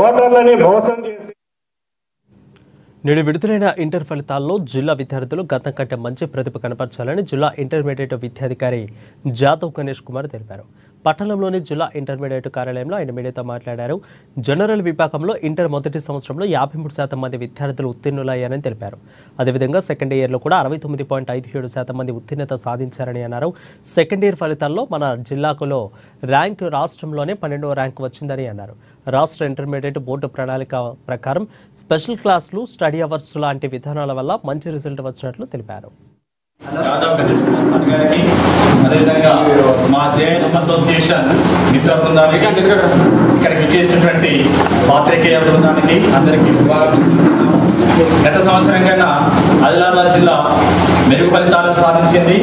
ఓటర్లని మోసం చేసి నేడు విడుదలైన ఇంటర్ ఫలితాల్లో జిల్లా విద్యార్థులు గతం కంటే మంచి ప్రతిభ కనపర్చాలని జిల్లా ఇంటర్మీడియట్ విద్యాధికారి జాదవ్ గణేష్ కుమార్ తెలిపారు. పట్టణంలోని జిల్లా ఇంటర్మీడియట్ కార్యాలయంలో ఆయన మీడియాతో మాట్లాడారు. జనరల్ విభాగంలో ఇంటర్ మొదటి సంవత్సరంలో 53% మంది విద్యార్థులు ఉత్తీర్ణులయ్యారని తెలిపారు. అదేవిధంగా సెకండ్ ఇయర్లో కూడా 69.57% మంది ఉత్తీర్ణత సాధించారని అన్నారు. సెకండ్ ఇయర్ ఫలితాల్లో మన జిల్లాలో ర్యాంక్ రాష్ట్రంలోనే 12వ ర్యాంక్ వచ్చిందని అన్నారు. రాష్ట్ర ఇంటర్మీడియట్ బోర్డు ప్రణాళిక ప్రకారం స్పెషల్ క్లాసులు, స్టడీ అవర్స్ లాంటి విధానాల వల్ల మంచి రిజల్ట్ వచ్చినట్లు తెలిపారు. జాదవ్ గణేష్ కుమార్ గారికి అదేవిధంగా మా జేఎన్ అసోసియేషన్ మిత్ర బృందానికి ఇక్కడికి వచ్చేసినటువంటి పాత్రికేయ బృందానికి అందరికీ శుభాకాంక్షలు. గత సంవత్సరం కన్నా ఆదిలాబాద్ జిల్లా మెరుగు ఫలితాలను సాధించింది.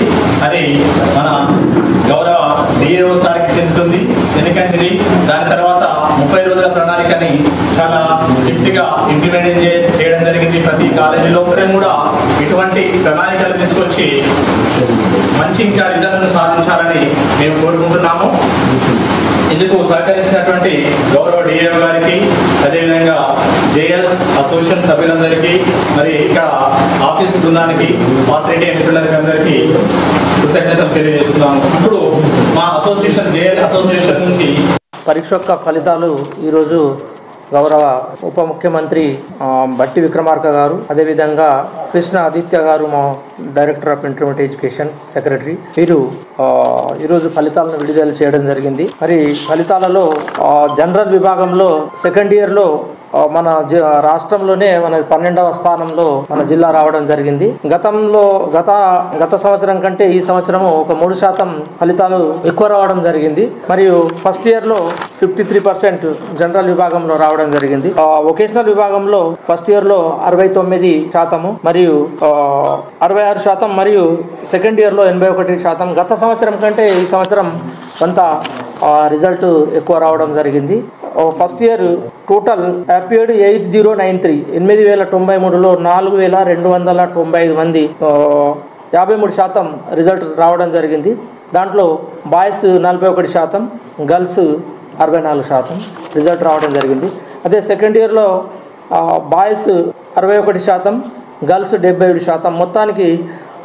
అది మన గౌరవ డిఏఓ సార్కి చెందుతుంది. ఎందుకంటే దాని తర్వాత 30 రోజుల ప్రణాళికని చాలా స్ట్రిక్ట్గా ఇంప్లిమెంట్ చేయడం జరిగింది. ప్రతి కాలేజీలో కూడా ఇటువంటి ప్రణాళికలు తీసుకొచ్చి మంచి ఇంకా రిజల్ట్ను సాధించాలని మేము కోరుకుంటున్నాము. ఇందుకు సహకరించినటువంటి గౌరవ డిఏఓ గారికి, అదేవిధంగా జేఎల్స్ అసోసియేషన్ సభ్యులందరికీ, మరి ఇక్కడ ఆఫీస్ బృందానికి, పాత్రికేయ మిత్రులందరికీ అందరికీ కృతజ్ఞతలు తెలియజేస్తున్నాము. ఇప్పుడు మా అసోసియేషన్ జేఎల్ అసోసియేషన్ నుంచి పరీక్ష యొక్క ఫలితాలు ఈరోజు గౌరవ ఉప ముఖ్యమంత్రి బట్టి విక్రమార్క గారు, అదేవిధంగా కృష్ణ ఆదిత్య గారు, మా director of intermediate education secretary, వీరు ఈరోజు ఫలితాలను విడుదల చేయడం జరిగింది. మరి ఫలితాలలో జనరల్ విభాగంలో సెకండ్ ఇయర్లో మన రాష్ట్రంలోనే మన 12వ స్థానంలో మన జిల్లా రావడం జరిగింది. గత సంవత్సరం కంటే ఈ సంవత్సరము ఒక 3% ఫలితాలు ఎక్కువ రావడం జరిగింది. మరియు ఫస్ట్ ఇయర్లో 53% జనరల్ విభాగంలో రావడం జరిగింది. వొకేషనల్ విభాగంలో ఫస్ట్ ఇయర్లో 69% మరియు 66%, మరియు సెకండ్ ఇయర్లో 81%. గత సంవత్సరం కంటే ఈ సంవత్సరం కొంత రిజల్ట్ ఎక్కువ రావడం జరిగింది. ఫస్ట్ ఇయర్ టోటల్ అపియర్డ్ 8093, 8093లో 4295 మంది 53% రిజల్ట్ రావడం జరిగింది. దాంట్లో బాయ్స్ 41%, గర్ల్స్ 64% రిజల్ట్ రావడం జరిగింది. అదే సెకండ్ ఇయర్లో బాయ్స్ 61%, గర్ల్స్ 77%, మొత్తానికి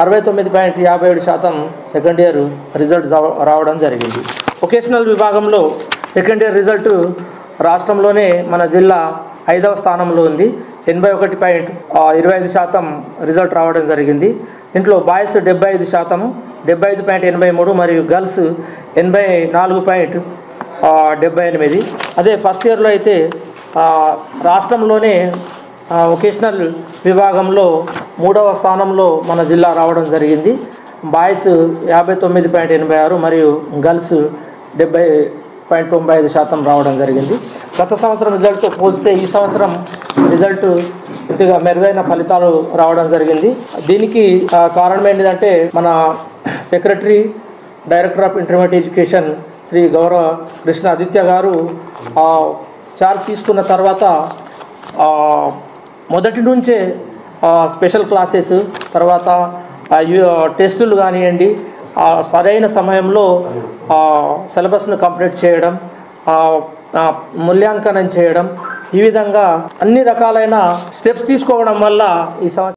69.57% సెకండ్ ఇయర్ రిజల్ట్ రావడం జరిగింది. వొకేషనల్ విభాగంలో సెకండ్ ఇయర్ రిజల్ట్ రాష్ట్రంలోనే మన జిల్లా 5వ స్థానంలో ఉంది. 81.25% రిజల్ట్ రావడం జరిగింది. దీంట్లో బాయ్స్ 75%, 75.83, మరియు గర్ల్స్ 84.78. అదే ఫస్ట్ ఇయర్లో అయితే రాష్ట్రంలోనే వొకేషనల్ విభాగంలో 3వ స్థానంలో మన జిల్లా రావడం జరిగింది. బాయ్స్ 59.86 మరియు గర్ల్స్ 70.95% రావడం జరిగింది. గత సంవత్సరం రిజల్ట్తో పోల్చితే ఈ సంవత్సరం రిజల్ట్ కొద్దిగా మెరుగైన ఫలితాలు రావడం జరిగింది. దీనికి కారణం ఏంటంటే మన secretary, director of intermediate education Shri Gaurav Krishna Aditya గారు చార్జ్ తీసుకున్న తర్వాత మొదటి నుంచే స్పెషల్ క్లాసెస్, తర్వాత టెస్టులు కానివ్వండి, సరైన సమయంలో సిలబస్ను కంప్లీట్ చేయడం, మూల్యాంకనం చేయడం, ఈ విధంగా అన్ని రకాలైన స్టెప్స్ తీసుకోవడం వల్ల ఈ సంవత్సరం